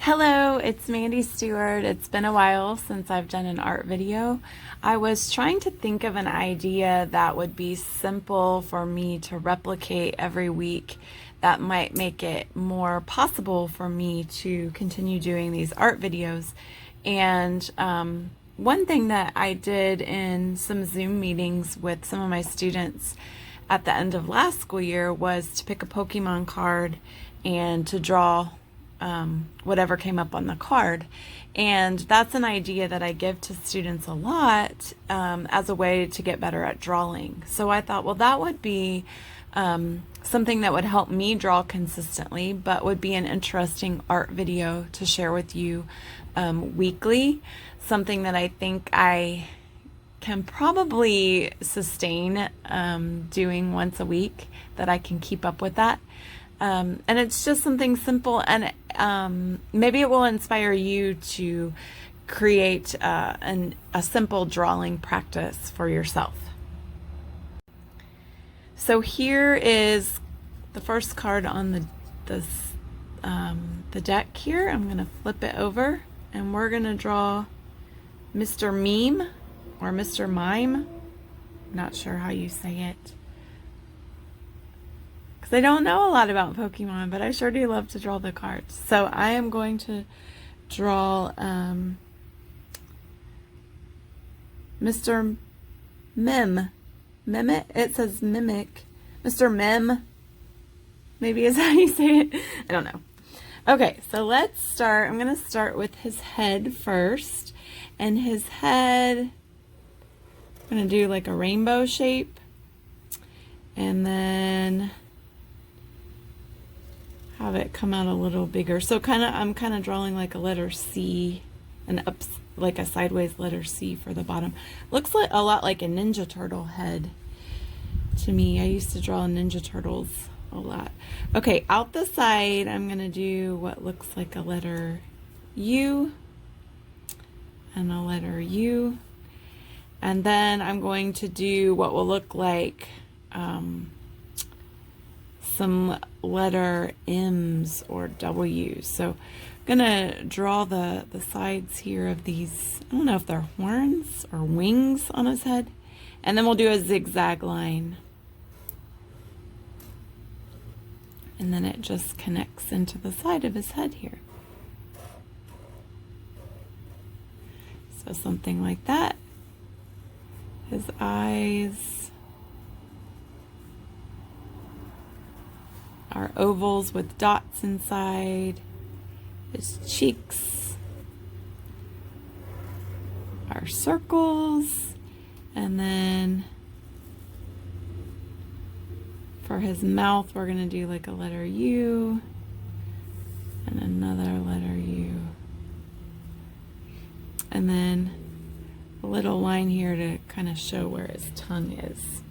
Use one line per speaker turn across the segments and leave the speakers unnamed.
Hello, it's Mandy Stewart. It's been a while since I've done an art video. I was trying to think of an idea that would be simple for me to replicate every week that might make it more possible for me to continue doing these art videos. And one thing that I did in some Zoom meetings with some of my students at the end of last school year was to pick a Pokemon card and to draw whatever came up on the card. And that's an idea that I give to students a lot as a way to get better at drawing. So I thought, well, that would be something that would help me draw consistently, but would be an interesting art video to share with you weekly. Something that I think I can probably sustain doing once a week, that I can keep up with that. And it's just something simple, and maybe it will inspire you to create a simple drawing practice for yourself. So here is the first card on the deck here. I'm going to flip it over, and we're going to draw Mr. Meme or Mr. Mime. Not sure how you say it. I don't know a lot about Pokemon, but I sure do love to draw the cards. So I am going to draw Mr. Mim. Mimic? It says Mimic. Mr. Mim. Maybe is how you say it. I don't know. Okay, so let's start. I'm going to start with his head first. And his head, I'm going to do like a rainbow shape. And then have it come out a little bigger. So I'm kind of drawing like a letter C, and up like a sideways letter C for the bottom. Looks like a lot like a Ninja Turtle head to me. I used to draw Ninja Turtles a lot. Okay, out the side, I'm gonna do what looks like a letter U and a letter U. And then I'm going to do what will look like some letter M's or W's. So I'm gonna draw the sides here of these, I don't know if they're horns or wings on his head, and then we'll do a zigzag line, and then it just connects into the side of his head here. So something like that. His eyes are ovals with dots inside. His cheeks are circles. And then for his mouth, we're going to do like a letter U and another letter U. And then a little line here to kind of show where his tongue is.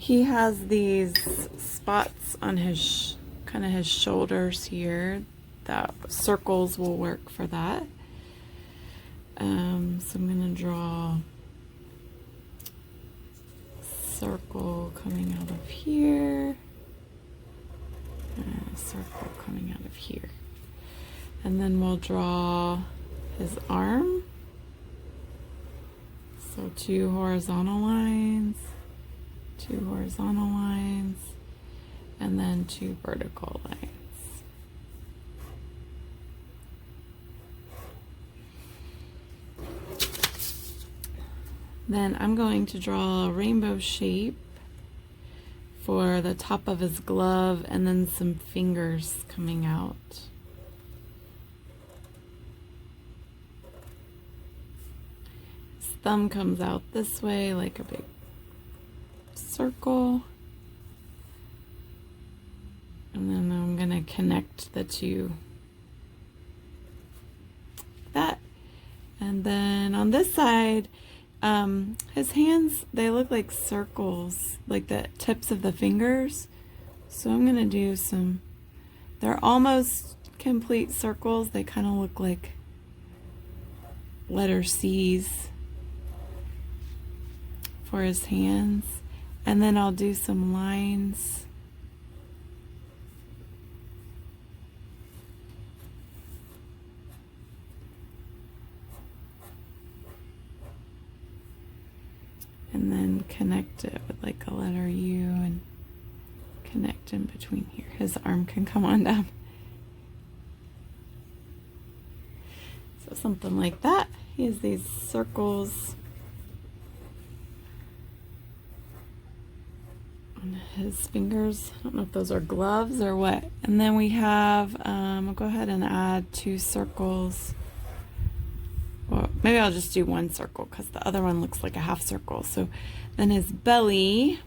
He has these spots on his kind of his shoulders here. That circles will work for that. So I'm going to draw a circle coming out of here, and a circle coming out of here. And then we'll draw his arm. So 2 horizontal lines. 2 horizontal lines, and then 2 vertical lines. Then I'm going to draw a rainbow shape for the top of his glove, and then some fingers coming out. His thumb comes out this way like a big circle, and then I'm going to connect the two like that. And then on this side, his hands, they look like circles, like the tips of the fingers. So I'm going to do some, they're almost complete circles. They kind of look like letter C's for his hands. And then I'll do some lines and then connect it with like a letter U and connect in between here. His arm can come on down. So something like that. He has these circles on his fingers. I don't know if those are gloves or what. And then we have, I'll go ahead and add 2 circles. Well, maybe I'll just do 1 circle because the other one looks like a half circle. So then his belly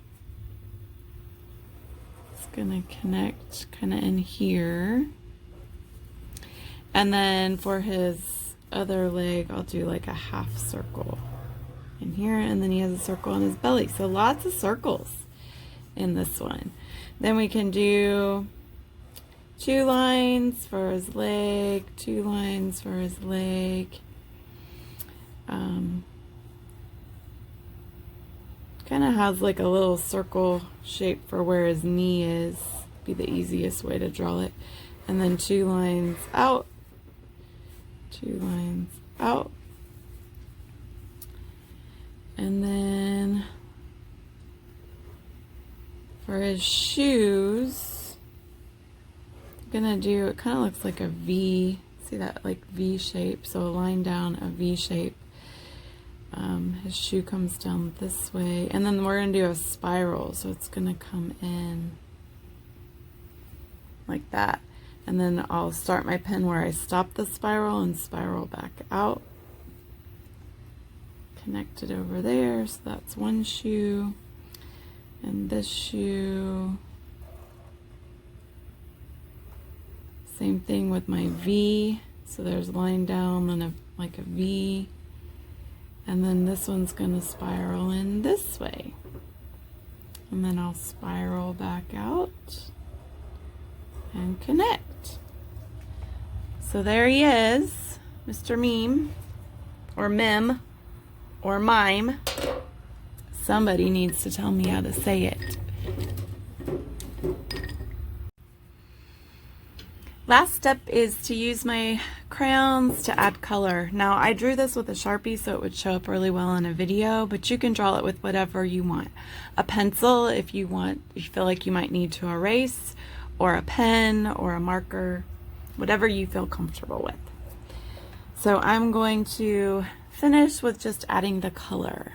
is gonna connect kind of in here. And then for his other leg, I'll do like a half circle in here, and then he has a circle on his belly. So lots of circles in this one. Then we can do 2 lines for his leg, 2 lines for his leg. Kind of has like a little circle shape for where his knee is. Be the easiest way to draw it. And then 2 lines out, 2 lines out. And then for his shoes, I'm gonna do, it kind of looks like a V. See that like V shape? So a line down, a V shape. His shoe comes down this way, and then we're gonna do a spiral, so it's gonna come in like that. And then I'll start my pen where I stop the spiral and spiral back out. Connect it over there, so that's 1 shoe. And this shoe, same thing with my V. So there's a line down and like a V. And then this one's gonna spiral in this way. And then I'll spiral back out and connect. So there he is, Mr. Meme, or Mim, or Mime. Somebody needs to tell me how to say it. Last step is to use my crayons to add color. Now I drew this with a Sharpie so it would show up really well in a video, but you can draw it with whatever you want. A pencil if you feel like you might need to erase, or a pen or a marker, whatever you feel comfortable with. So I'm going to finish with just adding the color.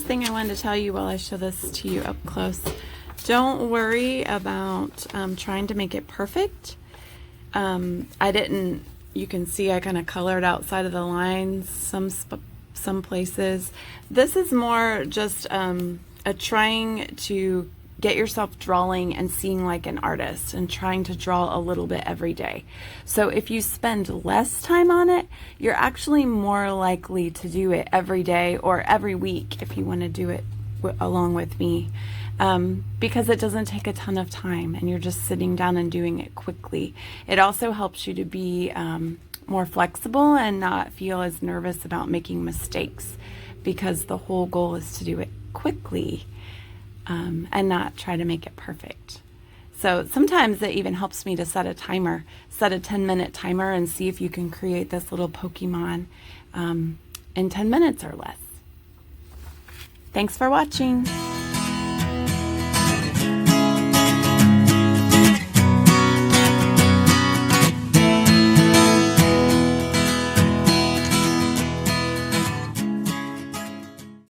Thing I wanted to tell you while I show this to you up close. Don't worry about trying to make it perfect. I didn't, you can see I kind of colored outside of the lines some places. This is more just a trying to get yourself drawing and seeing like an artist and trying to draw a little bit every day. So if you spend less time on it, you're actually more likely to do it every day or every week if you want to do it along with me, because it doesn't take a ton of time and you're just sitting down and doing it quickly. It also helps you to be more flexible and not feel as nervous about making mistakes, because the whole goal is to do it quickly. And not try to make it perfect. So sometimes it even helps me to set a timer, set a 10-minute timer and see if you can create this little Pokemon in 10 minutes or less. Thanks for watching.